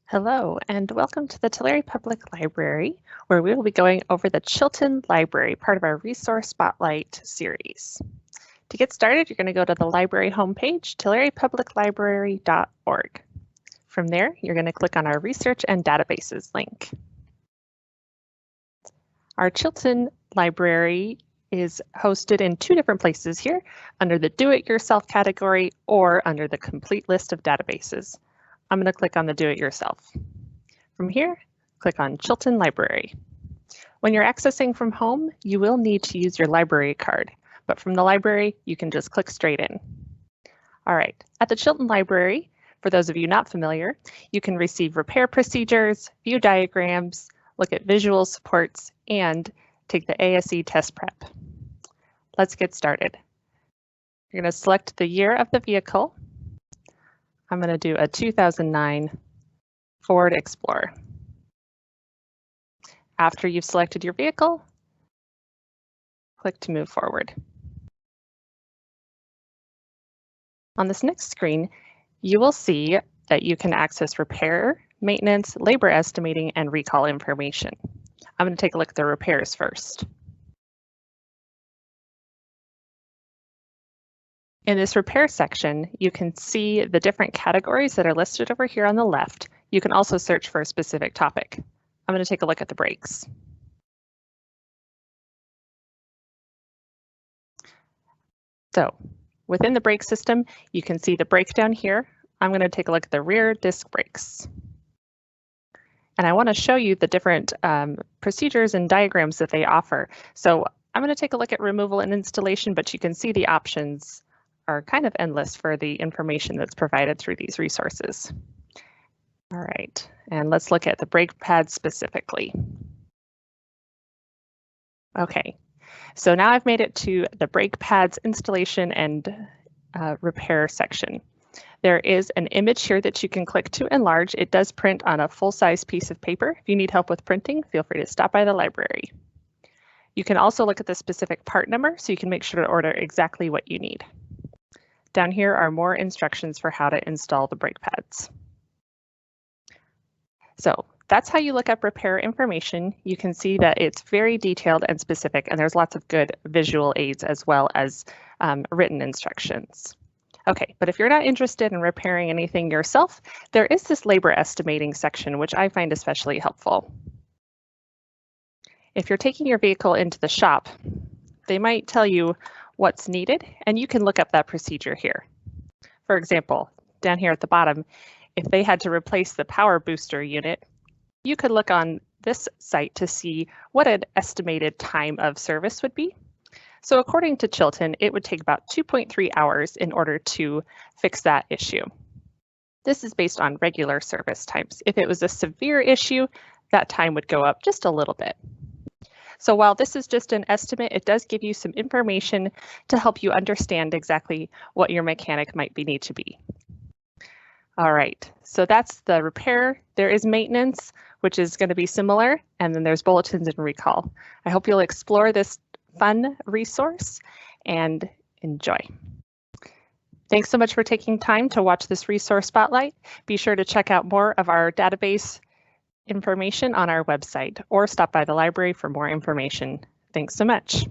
Hello, and welcome to the Tulare Public Library, where we will be going over the Chilton Library, part of our Resource Spotlight series. To get started, you're going to go to the library homepage, tularepubliclibrary.org. From there, you're going to click on our Research and Databases link. Our Chilton Library is hosted in two different places here, under the Do-It-Yourself category or under the Complete List of Databases. I'm going to click on the Do-It-Yourself. From here, click on Chilton Library. When you're accessing from home, you will need to use your library card, but from the library, you can just click straight in. All right, at the Chilton Library, for those of you not familiar, you can receive repair procedures, view diagrams, look at visual supports, and take the ASE test prep. Let's get started. You're going to select the year of the vehicle. I'm going to do a 2009 Ford Explorer. After you've selected your vehicle, click to move forward. On this next screen, you will see that you can access repair, maintenance, labor estimating, and recall information. I'm going to take a look at the repairs first. In this repair section, you can see the different categories that are listed over here on the left. You can also search for a specific topic. I'm going to take a look at the brakes. So within the brake system, you can see the breakdown here. I'm going to take a look at the rear disc brakes. And I want to show you the different procedures and diagrams that they offer. So I'm going to take a look at removal and installation, but you can see the options are kind of endless for the information that's provided through these resources. All right, and let's look at the brake pads specifically. Okay, so now I've made it to the brake pads installation and repair section. There is an image here that you can click to enlarge. It does print on a full-size piece of paper. If you need help with printing, feel free to stop by the library. You can also look at the specific part number so you can make sure to order exactly what you need. Down here are more instructions for how to install the brake pads. So that's how you look up repair information. You can see that it's very detailed and specific, and there's lots of good visual aids as well as written instructions. Okay, but if you're not interested in repairing anything yourself, there is this labor estimating section, which I find especially helpful. If you're taking your vehicle into the shop, they might tell you what's needed, and you can look up that procedure here. For example, down here at the bottom, if they had to replace the power booster unit, you could look on this site to see what an estimated time of service would be. So according to Chilton, it would take about 2.3 hours in order to fix that issue. This is based on regular service times. If it was a severe issue, that time would go up just a little bit. So while this is just an estimate, it does give you some information to help you understand exactly what your mechanic might need to be. All right, so that's the repair. There is maintenance, which is going to be similar, and then there's bulletins and recall. I hope you'll explore this fun resource and enjoy. Thanks so much for taking time to watch this resource spotlight. Be sure to check out more of our database information on our website or stop by the library for more information. Thanks so much.